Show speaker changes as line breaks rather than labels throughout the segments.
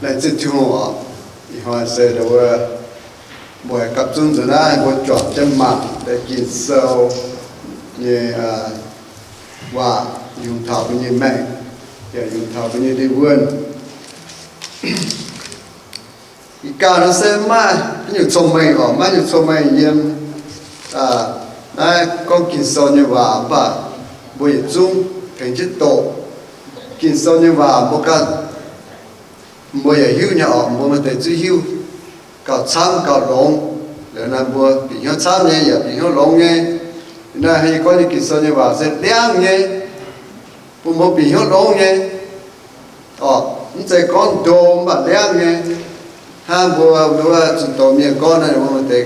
来自天我，以后是的我กับจุนจะได้我จอดจะมาได้กินเซลเนี่ยว่ายุงเท้าเป็นยังไงอย่ายุงเท้าเป็นยังได้เวิร์นอีกการนั้นเสมาอยู่ชมไม่ออกมาอยู่ชมไม่เยี่ยมนั่นก็กินโซนว่าป่ะบุยจุ้งถึงจะโตกินโซนว่าบุกันบุยหิวเนี่ยออกบุมันแต่จะหิวก็ช้ำก็หลงแล้วนั่นบุปีเขาช้ำเนี่ยอย่าปีเขาหลงเนี่ยนั่นให้คนที่กินโซนว่าเสร็จเลี้ยงเนี่ยบุมันปีเขาหลงเนี่ยอ๋อนี่ใจก้อนโดมแบบเลี้ยงเนี่ยห้ามบัวดูว่าจุดโตมีก้อนนั่นมันแต่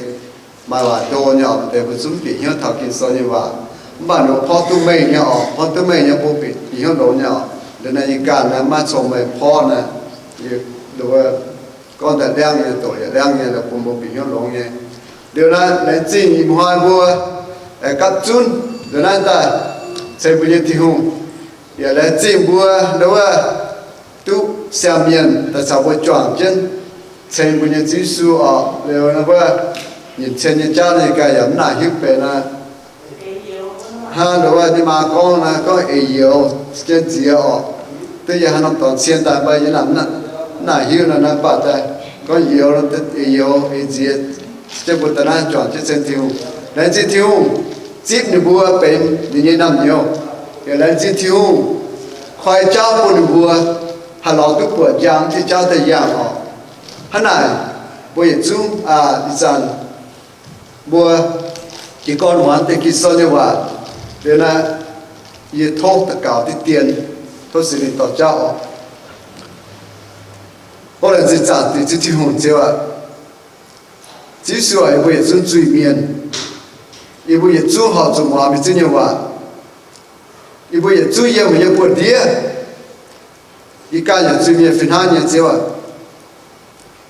มาว่าโดนเนี่ยแต่เป็นซุ้มปีเขาถอดกินโซนว่าบ้านเราพอตุ้มไม่เนี่ยออกพอตุ้มไม่เนี่ยปุ๊บปีเขาโดนเนี่ยแล้วในอีกการนั้นมาชมไปพ่อนะดูว่าก้อนแต่เลี้ยงเนี่ยตัวเลี้ยงเนี่ยแล้วปุ๊บปีเขาหลงเนี่ยเดี๋ยวนั้นในจีนอีกหัวบัวกับจุนเดี๋ยวนั้นแต่ใช้บุญที่หุ่นอย่าในจีนบัวดูว่าตู้เสียเมียนแต่ชาวบ้านจวนจันใช้บุญที่สู้ออกแล้วนะว่ายินเช่นยินเจ้าในกายอย่างน่าหิวไปนะฮะดูว่าที่มาก้อนนะก็เอี่ยวเกี่ยจีออกตัวอย่างนั้นตอนเชียนตายไปยันนั้นน่าหิวนะป้าใจก็เอี่ยวแล้วเอี่ยวจีจะบุตรนั้นจวนจะเส้นทิวแล้วจีทิวจีบในบัวเป็นนี่น้ำเดียวแล้วจีทิวคอยเจ้าบนบัวฮัลโหลก็ปวดยางที่เจ้าแต่ยางออกฮันไหนบัวจุ้งดิฉันบัวกี่ก้อนหวานแต่กี่ส่วนเนี่ยว่าเดี๋ยวนะยี่โทษตะเก่าที่เตียนโทษสิริต่อเจ้าออกเพราะอะไรจะจัดที่ที่หุ่นเจ้าจีสวยบัวจุ้งจุยเมียนอีบัวจุ้งหอจุ้งว่าไม่จริงเนี่ยว่าอีบัวจุ้งยังไม่ยังปวดเดียอีการยังจุ้งเมียฟินหานเนี่ยเจ้า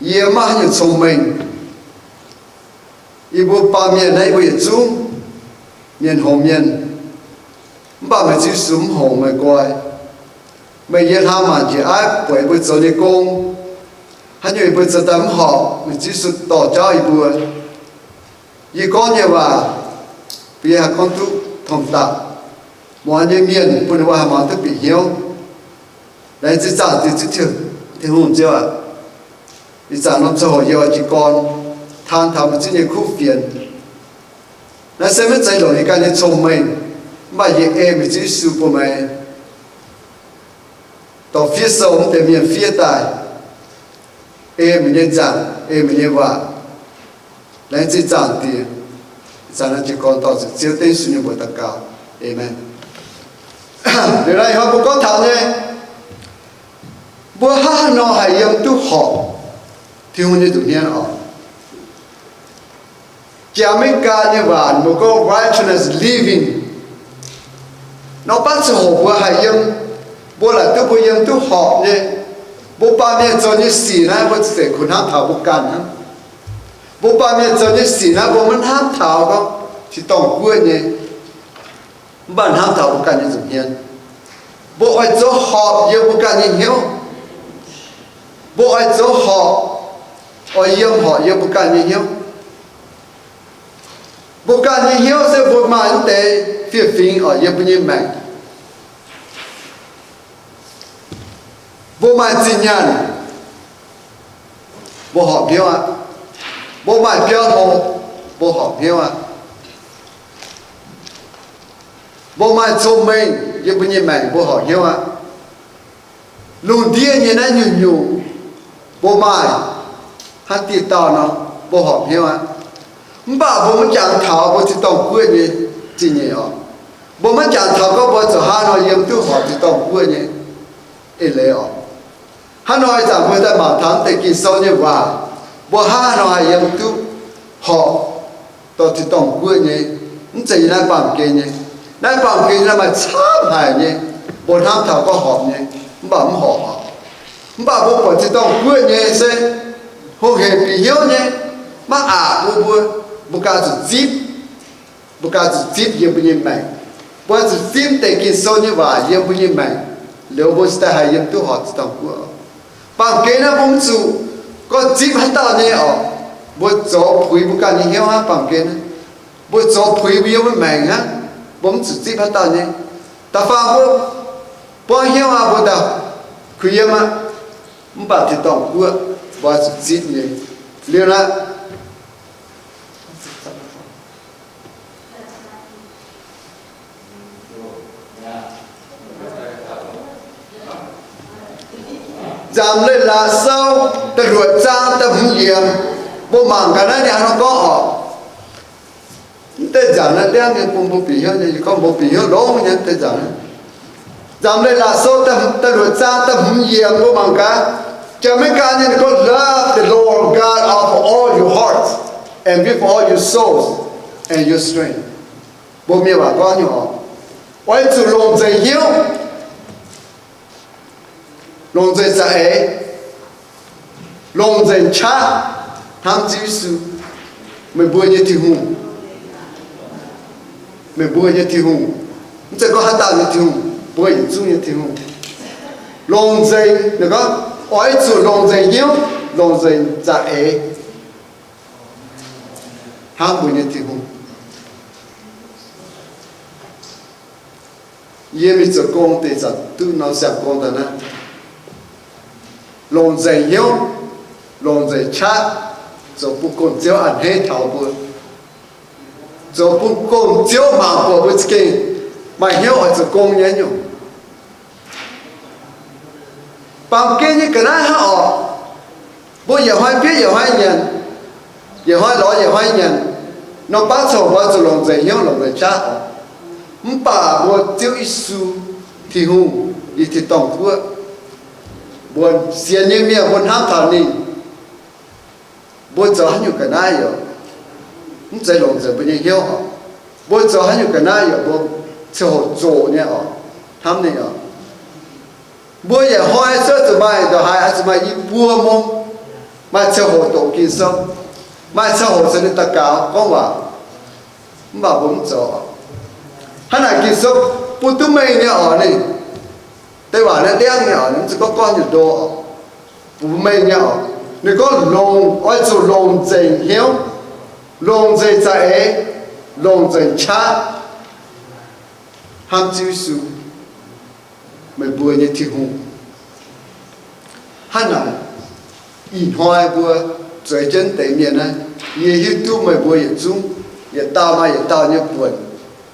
เยี่ยมมากยังชมเมงอีบัวปาเมียนในบัวจุ้งเมียนหอมเมียนบ้าไม่ชื่อสมหงไม่กวยไม่เยี่ยมหามันที่ไอ้ป่วยบัวเจ้าในกงฮันอยู่บัวจะทำหอบไม่ชื่อสุดต่อเจ้าอีบัวยี่ก้อนเนี่ยว่าเปียกคนทุกทอมตาหมอนยังเมียนปุ่นว่าหมอนทุกปีเหี่ยวและจะจัดที่ถึงที่หุ่นเจ้าอีจานน้ำสหายว่าจีกรทานทำที่นี่คู่เปลี่ยนและเสมัยใจหลงในการชมไม่ไม่ยังไม่จีสูบไม่ต่อเฟียสมแต่มีเฟียตายไม่ยังจังไม่ยังว่าและจีจังตีจานนั้นจีกรต่อจากเจ้าเต้นสุนิบุตรเก่าเอเมนเดี๋ยวเราเขาบอกก็ทำเนี่ยบัวฮ่าหนอหายยังตุหอบที่หุ่นอยู่ตรงนี้ออกจะไม่การเนี่ยว่ามันก็ righteousness living นอกจากจะหอบบัวหายยังบัวหลังตัวบัวยังตุหอบเนี่ยบัวปาเนี่ยจนยี่สี่นะบัวเสกคุณห้ามถาวบุกันนะบัวปาเนี่ยจนยี่สี่นะบัวมันห้ามถาวก็ที่ต้องกล้วยเนี่ยบ้านห้ามถาวบุกันยังสุดเฮียนบัวไอ้เจ้าหอบยังบุกันยังเหี้ยวบัวไอ้เจ้าหอบไอ้ยังหอบยังบุกันยังเหี้ยวบุกันยังเหี้ยวเสียบัวมาตั้งแต่ฟิลฟิงยังเป็นยังแมงบัวมาจีนยันบัวหอบเพียวบัวมาเพียวโมบัวหอบเพียวบัวมาชมเมงยังเป็นยังแมงบัวหอบเพียวลุงเดียเนี่ยนั่นอยู่บัวมาฮัตติต่อเนาะบัวหอบเพียวบ้าบัวมันจางเท้าบัวที่ต้องกู้เนี่ยจริงเนี่ยบัวมันจางเท้าก็บัวจะหาเนาะยังตู้หอบที่ต้องกู้เนี่ยเลยฮานอยจากบัวแต่มาทำแต่กินโซเนี่ยว่าบัวหาเนาะยังตู้หอบต่อที่ต้องกู้เนี่ยมันจะยังไงบ้างเกณฑ์เนี่ยนั่นบางทีเรามาช้าหายเนี่ยบนห้ามเท้าก็หอบเนี่ยบ้ามันหอบบ้าพวกคนที่ต้องกู้เนี่ยเซ่หัวเห็นปีเหี่ยวเนี่ยมาบุกาจะจีบยังเป็นยังไงบัวจะจีบแต่กินโซเนี่ยว่ายังเป็นยังไงแล้วบัวจะหายยังตู้หอบจะต้องกู้ bằng cái nó bông chủ có chip hắn tao nhé ở bố gió phùi bố cả như hiếu ha bằng kia bố gió phùi biếu với mày ha bông chủ chip hắn tao nhé ta pha bố hiếu ha bố tao khuya mà không bảo thì tổng bố bố chủ chip nhé liền á giảm lên là sao ta ruột ra ta hung hiểm bố mảng cái này nó có ở ta giảm là đen thì bố bị hiệu thì không bố bị hiệu lỗ nhé ta giảm lên là sao ta ruột ra ta hung hiểm bố mảng cái cho mấy cái này có love the Lord God of all your heart and with all your souls and your strength bố mẹ bà con nhỏ ôi chủ lòng dày hiếu lòng dày dạy lòng dày cha tham chỉ sự mình bùa như thì hùng mình bùa như thì hùng chỉ có hát tạo như thì hùng bùa như thì hùng lòng dày được không ôi chủ lòng dày hiếu lòng dày dạy ham bùa như thì hùng yên mình做工地就都能想工的呢。lòng dày hiếu lòng dày cha cho bụng con chiếu ăn hết thảo bữa cho bụng con chiếu mà bữa bữa kia mà hiếu ở cho con nhé nhung bằng kia như cái này họ bữa giờ hai biết giờ hai nhận giờ hai lo giờ hai nhận nó bắt đầu vào cho lòng dày hiếu lòng dày cha không bà bữa chiếu isu thì hùng đi thì tổng bữa buồn xiên như miệng buồn ham thảo nị buồn cho hắn nhiều cái này rồi không chạy lòng rồi bây giờ hiểu họ buồn cho hắn nhiều cái này rồi buồn cho họ trộn nhé họ ham này họ buồn giờ hai số từ mai từ hai anh mai ít buồn mông mai cho họ tổ kiến sống mai cho họ sẽ được tất cả con bảo không bảo buồn cho hắn này kiến sống buồn tụi mình nhé họ này tôi bảo là đen nhỏ nó chỉ có con nhiều đồ bố mẹ nhỏ nó có lồng ôi chỗ lồng dày hiếu lồng dày dạy lồng dày cha ham chịu sự mình bùa như thì hùng hắn nào in hoài bùa trời chân tế miền này như hiếu tu mình bùa như chung như tao như buồn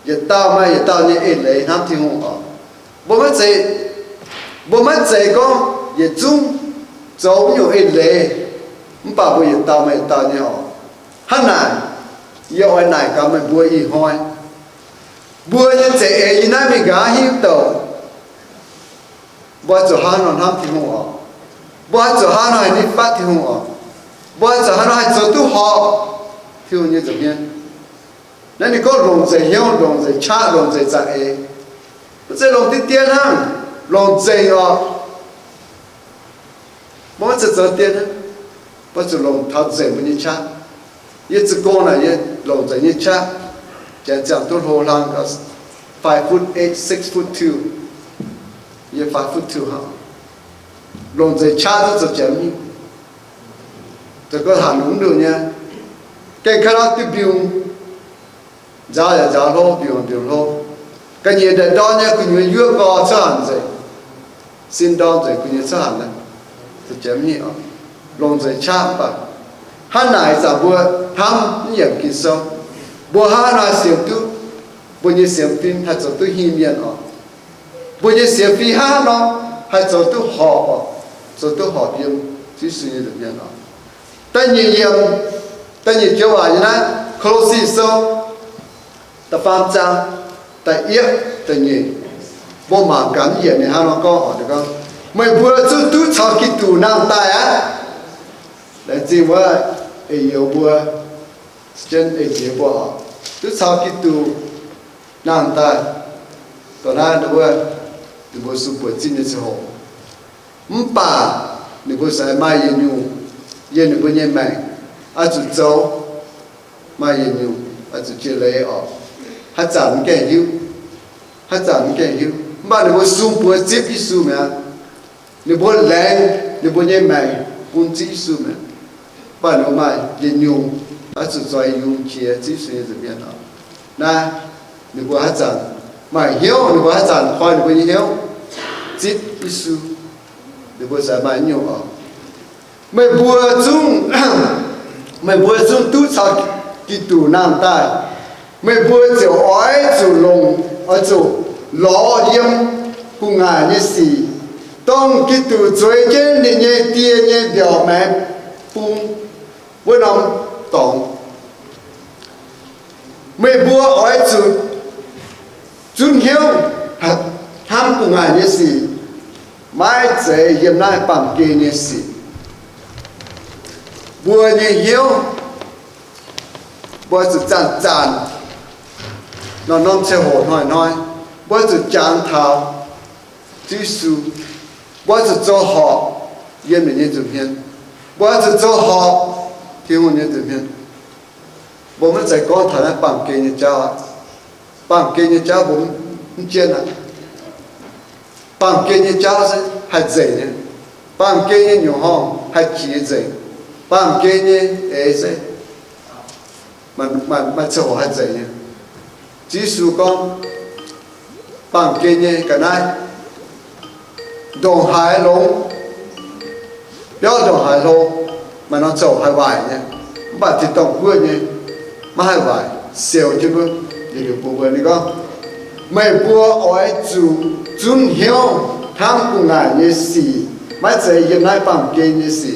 như tao như ế lấy ham thì hùng ở bố mất dạy con về chung giống như ít lệ không bảo bố yên tao như họ hắn này yêu anh này cả mình bố y hoài bố như dạy ấy như này mình gá hiếu tàu bố cho hắn nó ham thì không họ bố cho hắn nó đi phát thì không họ bố cho hắn nó cho tu họ thiếu như thế này nên thì có lòng dạy hiếu lòng dạy cha lòng dạy dạy ấy dạy lòng tiền tiền ha lòng dày họ bố chỉ cho tiền á bố chỉ lòng tháo dày với như cha như chỉ con này như lòng dày như cha chẳng chẳng tôi hồ lang có 5'8", 6'2", như 5'2" hả lòng dày cha tôi chỉ chém như tôi có hẳn đúng được nha cái đó tôi biểu giá là giá lô biểu lô cái gì để đó nha cứ như vừa có cho hẳn rồi xin đón rồi cứ như cho hẳn này thì chém nhỉ lòng rồi chạm bà hắn này giả bùa thăm nhiều kỳ sâu bùa hắn nói xiêm tu bùa như xiêm phim hay cho tu hi miền ọ bùa như xiêm phi hắn nó hay cho tu họ cho tu họ biếm chỉ suy nghĩ được miền ọ tất nhiên kiểu vậy như này close sâu ta phàm trang ta yết ta nhìn vô mà cảm nhận này nó có ở được không mày vừa chú tú cho cái tủ nam tài á để gì mà ấy yêu vừa chân ấy gì vừa tú cho cái tủ nam tài còn ai đâu vừa thì vừa super chín như thế hồ bà thì vừa sai mai yên vừa nhẹ mày chú cháu mai yên chú chơi lấy ở hát chẳng cái hiu hát chẳng cái hiu mà nếu mà sum bùa chip isu mà 你不冷，你不热买，不技术嘛，把你买应用，是在用些技术怎么样啊？那你不还赚，买hiệu你不还赚，花你不hiệu，技术你不才买用啊？ไม่บัวจุ้งตู้ชากิตูน้ำใต้ไม่บัวเจียวอ้อยจูลงอ้อยจูล้อเยี่ยมกูงานเนี่ยสี่ต้องกิตูช่วยเจนเนี่ยเตี้ยเนี่ยเดี่ยวแม่ปุ้งว่าน้องตองไม่บัวอ้อยจูจุนเหี้ยวทำกูงานเนี่ยสี่ไม่เจียเยี่ยมได้ปั๊มเกเนี่ยสี่บัวเนี่ยเหี้ยวบัวจะจานน้องเชี่ยวน้อยบัวจะจานเท้าที่สูบัวจะ做好เยี่ยมเนี่ยจุดเพียนบัวจะ做好ที่หุ่นเนี่ยจุดเพียนบัวมันใจก้อนฐานะปั๊มเกเนี่ยเจ้าปั๊มเกเนี่ยเจ้าบัวมันเจียนอ่ะปั๊มเกเนี่ยเจ้าใช่ให้ใจเนี่ยปั๊มเกเนี่ยอยู่ห้องให้ขี้ใจปั๊มเกเนี่ยใช่มันจะหัวใจเนี่ยจีสุก็ปั๊มเกเนี่ยกันได้ดงหายลงยอดดงหายลงมันต้องจะหายไหวเนี่ยบัดที่ต้องพูดเนี่ยไม่หายไหวเสียวที่พูดอยู่ปูเบอร์นี่ก็ไม่บัวอ้อยจุนเหี้ยวทำกูงานเนี่ยสี่ไม่ใจยังไงปั๊มเกเนี่ยสี่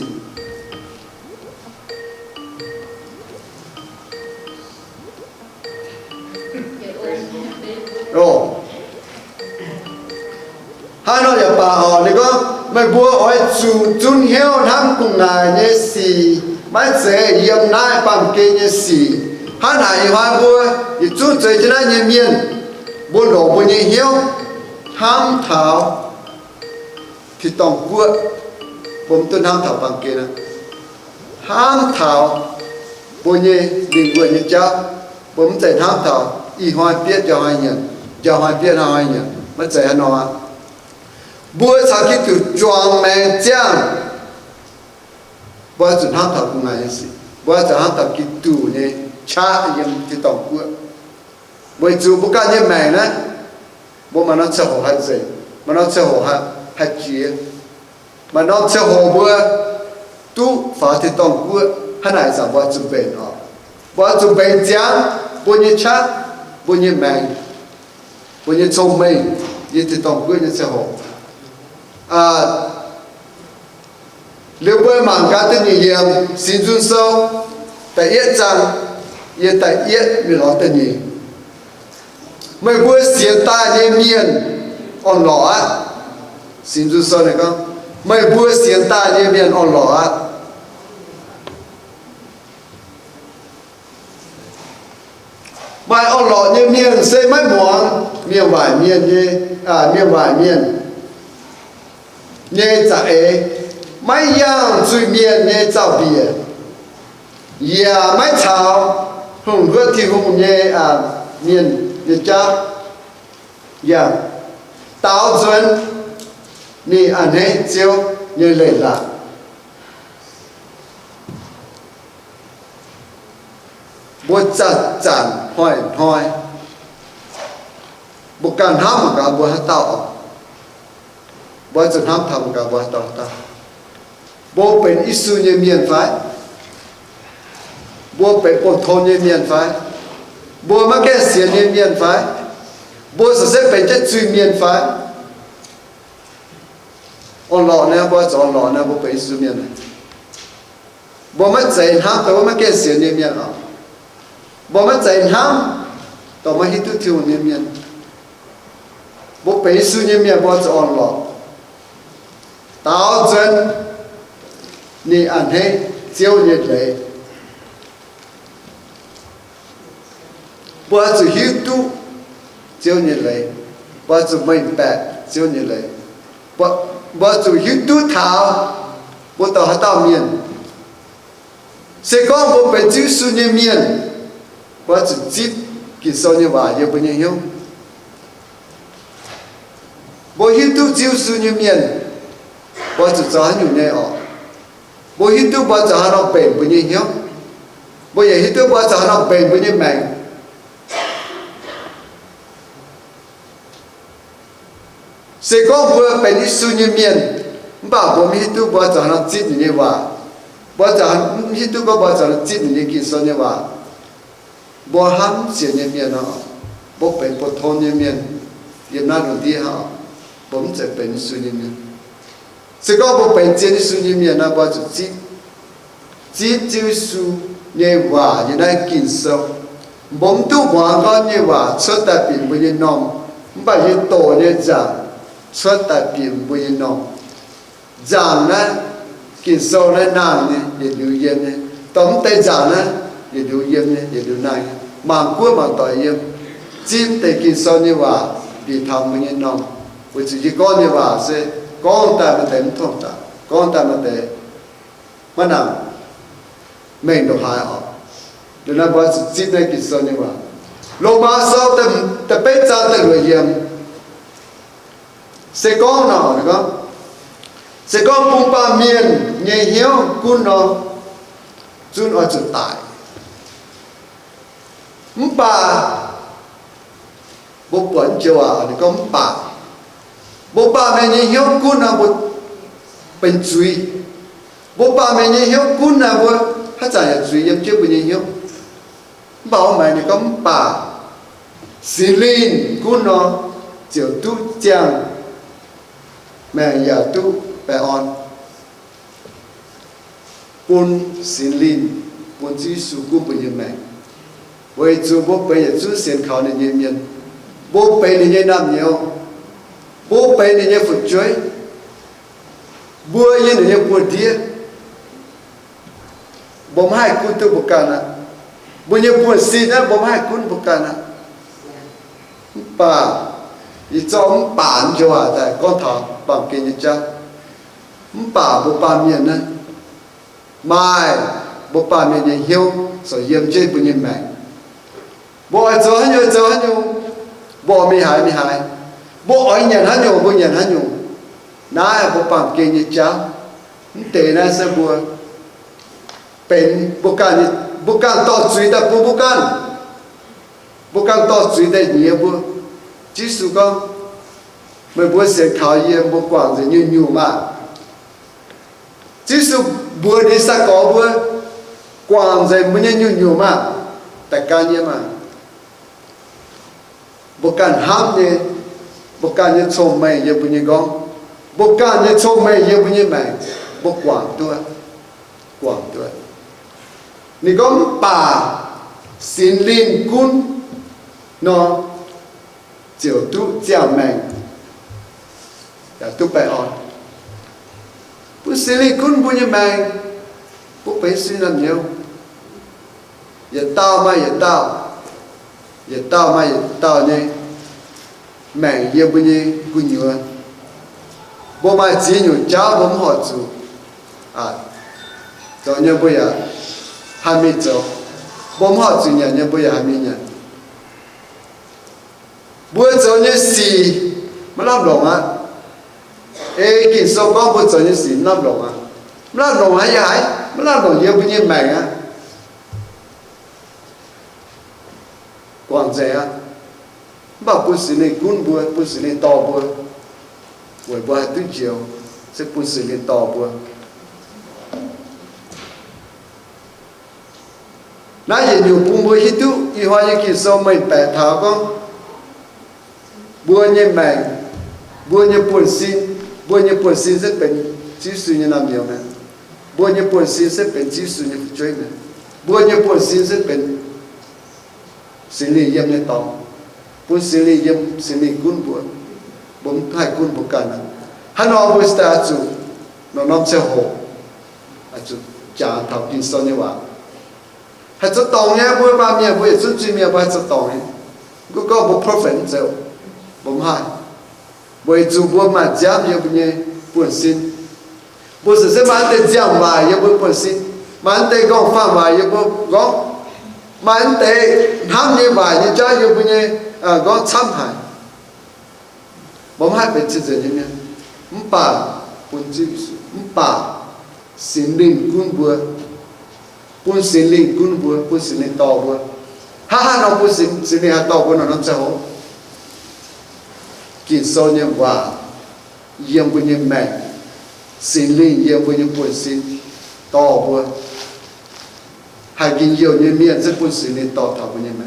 โอ้ถ้าเราอยากป่าอ๋อนี่ก็ไม่บัวอ้อยจุนเหี้ยวทำกูงานเนี่ยสี่ไม่ใจยังไงปั๊มเกเนี่ยสี่ถ้าไหนว่าบัวอยู่จุนใจจะได้เมียนบัวหลงบัวเนี่ยเหี้ยวทำเท้าที่ต้องบัวผมต้นทำเท้าปั๊มเกนะทำเท้าบัวเนี่ยดึงบัวเนี่ยเจ้าผมใจทำเท้าอีหอยเปียจะหอยเนี่ยจะหอยเปียหอยเนี่ยมันใจหนอบัวสักที่ถูกจวงแมงจ้างบัวจุดห้ามทำกูไงสิบัวจะห้ามทำกิตูเนี่ยชายังที่ต้องบัวจูบุกันเนี่ยแมงนะบัวมันต้องเชื่อหัวให้ใจมันต้องเชื่อหัวให้เจี๋ยมันต้องเชื่อหัวบัวตู้ฝาที่ต้องบัวให้ไหนสักบัวจุเป็นออกบัวจุเป็นจ้างบัวเนี่ยชาบัวเนี่ยแมงบัวเนี่ยชมไม่ยี่ที่ต้องบัวเนี่ยเชื่อหัวnếu với mảng cá tên nhị hiểm xin duyên sâu tại yết rằng yết tại yết vì nó tên nhị mấy bữa xiên ta nhé miền on lỏ á xin duyên sâu này không mấy bữa xiên ta nhé miền on lỏ á bài on lỏ nhé miền xây mấy muỗng miền vải miền nhé miền vải miền nhé chạy mấy yang chui miền nhé trao bìa ya mấy chảo hùng hứa thì hùng nhé miền nhé cha ya tao chuẩn ni anh ấy chiếu nhé lệ là bố chặt chặt hỏi bố cần ham mà cả bố hát tao bố chặt ham thầm cả bố hát tao bốเป็นอิสุเนี่ยเมียนไฟบัวเป็นปนทนเนี่ยเมียนไฟบัวมาแก้เสียเนี่ยเมียนไฟบัวสุดท้ายเป็นจะจุยเมียนไฟอ่อนหล่อเนี่ยบัวจะอ่อนหล่อเนี่ยบัวเป็นอิสุเมียนบัวมาใจห้ามแต่ว่ามาแก้เสียเนี่ยเมียนอ่ะบัวมาใจห้ามต่อมาฮิตุทิวเนี่ยเมียนบัวเป็นอิสุเนี่ยเมียนบัวจะอ่อนหล่อตาวจนนี่อันให้เจียวเย็ดเลยบัวจะหิวตู้เจียวเย็ดเลยบัวจะไม่แปะเจียวเย็ดเลยบัวจะหิวตู้เท้าบัวต่อให้เต้าเมียนเสกองบัวเป็นจิ้วสุญญเมียนบัวจะจิบกินโซนว่าเยอะเป็นยังหิวบัวหิวตู้จิ้วสุญญเมียน bỏ chữ cho hắn nhiều nhẹ ở bố hít tu bỏ cho hắn nó bền bữa như hiếu bố giờ hít tu bỏ cho hắn nó bền bữa như mày sẽ có vừa bền như su như miền bảo bố hít tu bỏ cho hắn nó chít như vậy bỏ cho hắn hít tu bỏ cho hắn chít như kia so như vậy bố hắn sẽ như miền nó bố bền bố thôn như miền Việt Nam đầu tiên họ bố sẽ bền su như miền sẽ có bộ bệnh trên su như miền nó bao giờ chỉ chữ su như vậy như này kinh sâu bấm tu hoàn con như vậy xuất tại biển bây giờ nòng bây giờ tổ như giảm xuất tại biển bây giờ nòng giảm này kinh sâu này nàn này để lưu yên này tóm tay giảm này để lưu yên này để lưu này màng cuối màng tỏi yên chim tay kinh sâu như vậy bị tham bây giờ nòng với chỉ con như vậy sẽ con ta mà thấy thông ta con ta mà thấy mà nào mình đồ hại họ để nó bao chỉ đây cái số như vậy lô ma sau tập bế ra từ người hiểm sẽ có nào được không sẽ có bung ba miền nhẹ hiếu cún nó chun ở chỗ tại bà bố quẩn chiều được không bố ba mẹ nhẹ hiếu cún là một bệnh truy bố ba mẹ nhẹ hiếu cún là một hát giải là truy em chưa bao nhiêu hiếu bảo mày này có bà xì linh cún nó chiều tu chàng mẹ giờ tu bè on bún xì linh bún chỉ su cún bao nhiêu mẹ với chú bố bây giờ chú xem khảo này nhiều nhân bố bây này nhiều năm nhiều bố bây này nhiều phật chơi bố như này nhiều buồn đĩa bom hai cún tu bukan à bố như buồn xì đó bom hai cún bukan à bà đi cho bản cho à tại con thỏ bằng kia như cha bà bố ba miền này mai bố ba miền này hiếu rồi yếm chơi bố như mẹ bố ai cho hắn nhiều bố mi hại bố ai nhận hắn nhiều bố nhận hắn nhiều nãy bố bằng kia như cha tệ na sẽ bốเป็นบุกันต่อจุยแต่บุกันต่อจุยแต่เนี่ยบุจิสุก็ไม่บุเสียขาวเยี่ยมบุกวางจะยุ่งมากจิสุบัวดีสักก็บัวกวางจะมันยุ่งมากแต่การเนี่ยมาบุกันห้ามเนี่ยบุกันเนี่ยชมไม่เยี่ยมบุญยังก้องบุกันเนี่ยชมไม่เยี่ยมบุญยังไม่บุกวางตัวนี่ก็ป่าสินลินกุนเนาะเจียวตุเจียวแมงแต่ตุไปอ่อนผู้สินลินกุนบุญยังแมงผู้ไปสินนั่นเดียวอย่าเต้ามาเนี่ยแมงเยี่ยบุญยังกุนอยู่บ่มาจีนอยู่เจ้าบ่หอจูตอนนี้บ่อยาก还没走，我们好几年不也还没年，不走你死，没那龙啊，见收工不走你死那龙啊，那龙还没那龙也不你买啊，广州啊，不是你滚不是你倒不，我不还对焦，这不是你倒不。nãy giờ nhiều bung bùi hít tu, y hoa như kia sau mình bẻ tháo con, bùa như mèn, bùa như buồn xin rất bền, chỉ suy như làm nhiều này, bùa như buồn xin rất bền, chỉ suy như chơi này, bùa như buồn xin rất bền, xin lì yếm như tòng, bùa xin lì yếm xin lì cún bùa, bùm hai cún bùa cả này, hắn nói với ta chủ, nó nằm xe hồ, chủ trả thảo kinh sau như vậy. Hay cho tòng nhé, bữa ba miệng bữa chút chuyện miệng bữa cho tòng nhé, cứ có một profit rồi, bấm hai, bữa chú bữa mà giảm nhiều bữa nhé, buồn xin, bữa sẽ bán tiền giảm vài nhiều bữa buồn xin, bán tiền gom pha vài nhiều bữa gom, bán tiền ham nhiều vài nhiều trái nhiều bữa nhé, gom trăm hai, bấm hai bên trên dưới nhé, bà bún chữ bà xin linh cún bùa bún xin linh cún bùa bún xin linh to bùa ha nó bún xin linh to bùa nó sẽ hổ kín sâu như và yếm bùa như mẹ xin linh yếm bùa như bún xin to bùa hai kinh nhiều như miệng rất bún xin linh to thảo bùa như mẹ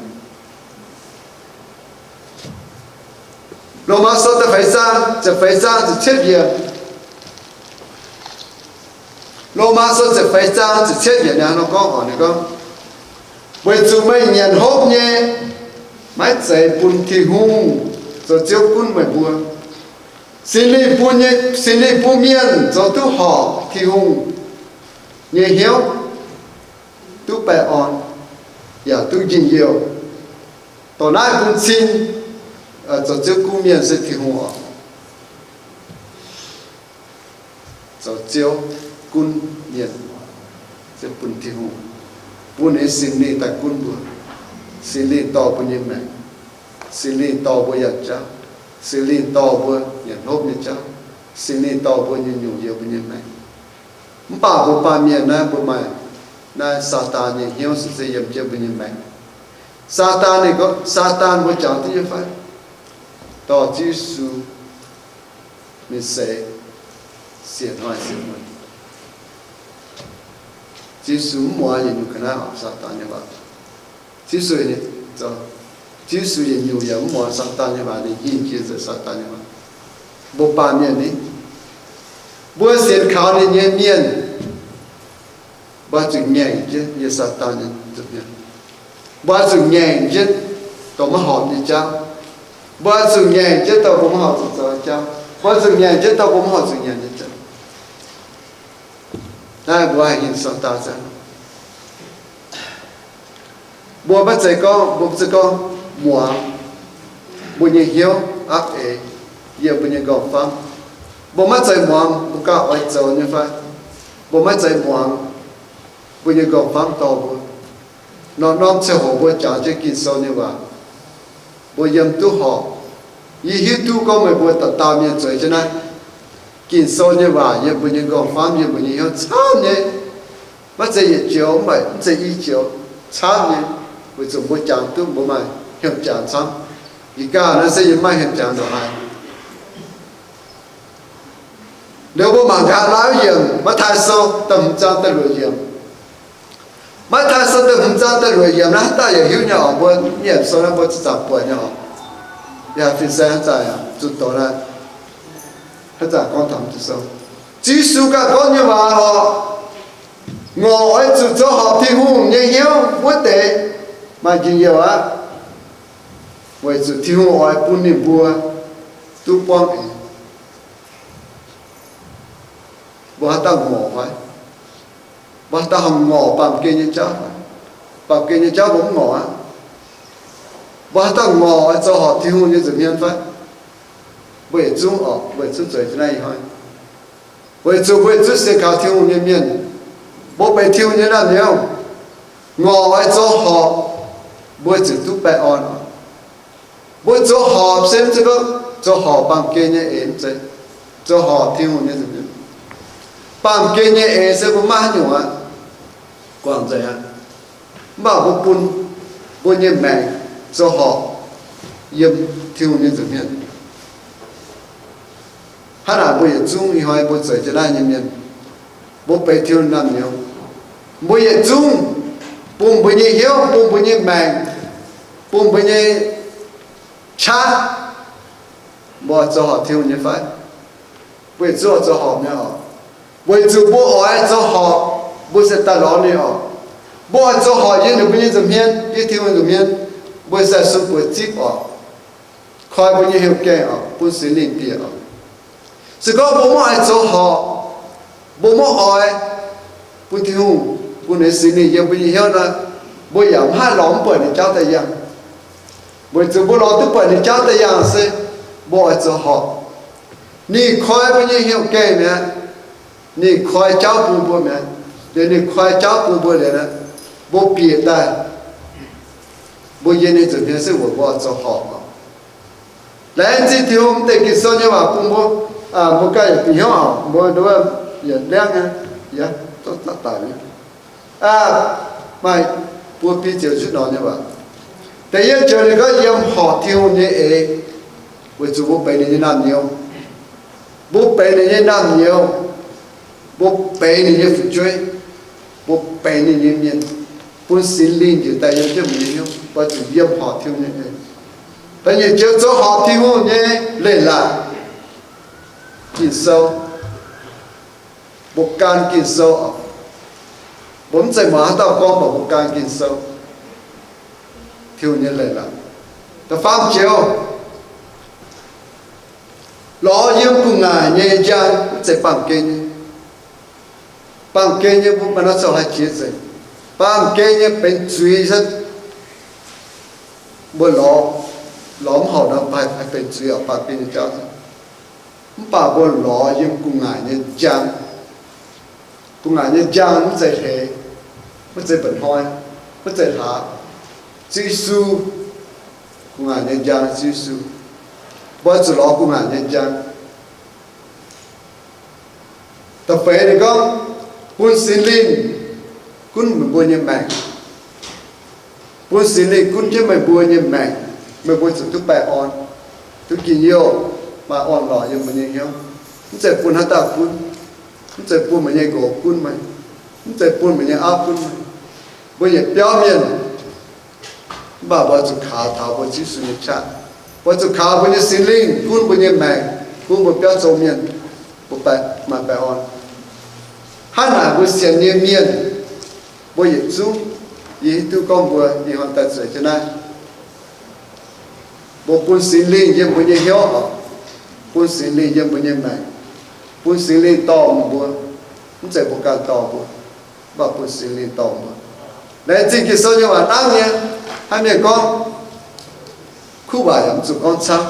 lô má số ta phải sang chỉ chết việc lô má số ta phải sang chỉ chết việc nhà nó có hỏi này con bởi dù mấy nhận hốp nhé máy chạy bùn thì hung rồi chiếu cún mày bùa xin đi bùa miên rồi tu họ thì hung nhé hiếu tu bè on và tu nhìn nhiều tổ nãy bùn xin rồi chiếu cú miên sẽ thì hung họ rồi chiếu cún miên sẽ bùn thì hung bùn ấy xin đi tại cún bùa xin đi to bùn như mẹ xin đi to bùa nhật cháu xin đi to bùa nhật hốp như cháu xin đi to bùa như nhung nhiều bùn như mẹ bà bùa bà miên na bùa mày na Satan như hiếu sẽ dây dầm chơi bùn như mẹ Satan này có Satan bùa chẳng thì phải to chữ su mình sẽ xiển hoài xiển hoài chữ su mua gì nhiều cái nào Satan như vậy chữ su này cho chữ su gì nhiều giờ mua Satan như vậy thì nhìn kia sẽ Satan như vậy bộ ba miền đi bộ xiển khảo này nhẹ miền ba chữ nhẹ chứ như Satan như chữ nhẹ ba chữ nhẹ chứ tao mới hỏi đi cháu ba sự nhẹ chứ tao cũng học sự cho cháu ba sự nhẹ chứ tao cũng học sự nhẹ chứ cháu này bố hay nhìn sang ta chứ bố bắt chạy con mua bố như hiếu ác ế giờ bố như gọng phăng bố mắt chạy mua bố cả ỏi châu như vậy bố mắt chạy mua bố như gọng phăng to bố nó non sẽ hổ bố trả cho kinh sâu như vậy bố yếm tu họ y hiếu tu có mấy bố ta tam như trời cho nên kinh sâu như vậy yếm bố như gọng phăng yếm bố như hiếu chán nhé mắt chạy y chiếu mày chạy y chiếu chán nhé bố chúng bố chẳng tu bố mày hiếu chán chán y cả nó sẽ yếm mày hiếu chán rồi hai nếu bố mà cả láo yếm mắt thay sâu tâm chán ta rồi yếm mắt thay sâu tâm chán ta rồi yếm nó ta yếm hiếu nhỏ bố yếm sâu nó bố chỉ chạm bố nhỏ ya phi xe hết dài à chút tổ ra hết dài con thầm chút sâu chỉ số cả con như bà họ ngồi chút cho họ thì hùng như hiếu vấn đề mà chỉ nhiều á với chút thì hùng ở bún niệm bùa tu quang ấy bố ta ngồi phải bố ta hầm ngồi bằng kia như cháu bố ngồi á bố ta ngồi cho họ thì hùng như怎么样phải bởi chúng ở bởi chúng trời thế này thôi bởi chúng sẽ khảo thì hùng như miền bố bị thiêu như nào nhiều ngồi cho họ bố chỉ tu bài on bố cho họ xem cho họ bằng kia như em vậy cho họ thiêu như thế nào bằng kia như em sẽ có má nhủ à quảng vậy à bảo bố bún bố như mẹ cho họ yếm thiêu như thế nào hắn à bố chung thì hỏi bố trời cho đây như miền bố bị thiêu làm nhiều bố chung bố bố như hiếu bố như mẹ bố như cha bố cho họ thiêu như vậy bố cho họ như họ bố chú bố ở cho họ bố sẽ ta lo đi họ bố cho họ như được như怎么样như thiêu như怎么样bố sẽ giúp bố chip họ khỏi bố như hiếu kẻ họ bố sẽ linh tiền họ sự có bố mà ai cho họ bố mà ai bố thiêu bố này xử lý nhiều bố như hiếu là bố giảm hai lõm bởi để cháu tay giang bố chú bố lo tức bởi để cháu tay giang sẽ bố ai cho họ nì khỏi bố như hiếu kẻ mẹ nì khỏi cháu bố mẹ để nì khỏi cháu bố để nè bố bịa tay bố yên này chuẩn bị sẽ bố cho họ lấy anh chị thiếu để cái số như vậy bố một cái thì họ một đứa giờ đen nha dạ tốt tất cả mà bố bị chịu chút nào như vậyแต่ยังเจอเลยก็ยังหอที่หุ่นเนี่ยว่าจะบุไปในน้ำเนียวบุไปในน้ำเนียวบุไปในฝุ่นช่วยบุไปในเมียนปุ่นสิลินอยู่แต่ยังจะมีอยู่ว่าจะยังหอที่หุ่นเนี่ยแต่ยังเจอจะหอที่หุ่นเนี่ยเลยล่ะกินโซ่บุกการกินโซ่ผมใจหมาตาก้องบอกบุกการกินโซ่thiếu nhân lại là ta pháp chiếu lo yếm cùng ngài nhẹ nhàng sẽ bằng kênh như bố mà nó sau hai chia sẻ bằng kênh như bên truy rất bố lõm họ nó phải bên truy ở bằng kênh như cháu bà bố lo yếm cùng ngài nhẹ nhàng nó sẽ thế nó sẽ bẩn hoi nó sẽ thả Giêsu cũng là nhân gian Giêsu, bao giờ nó cũng là nhân gian. Tập về thì con, quân xin linh, quân mình buôn nhân mạng, quân xin linh quân chứ mình buôn nhân mạng, mình buôn sự thức bài on, thức kỳ nhiều mà on lọ nhưng mình nhiều, không sẽ buôn hết ta quân, không sẽ buôn mình nhiều cổ quân mình, không sẽ buôn mình nhiều áp quân mình, bây giờ béo miền bà cho khá thảo bà chỉ sử dụng chát bà cho khá bà như xin linh cũng bà như mạng cũng bà béo dấu miền bà bè mà bè on hát nà bà xem như miền bà như chú ý tu con bà như hoàn tật sợi cho này bà bún xin linh nhưng bà như hiếu họ bún xin linh nhưng bà như mạng bún xin linh to mà bà không chạy bà càng to bà bún xin linh to mà đấy chính cái số như bà đang nha hai mẹ con khu bà yếm chụp con sao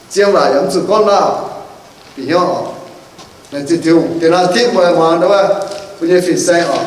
chiêm bà yếm chụp con nào thì nhau này chỉ thiếu thì là thiết mà đó bây giờ phải sai họ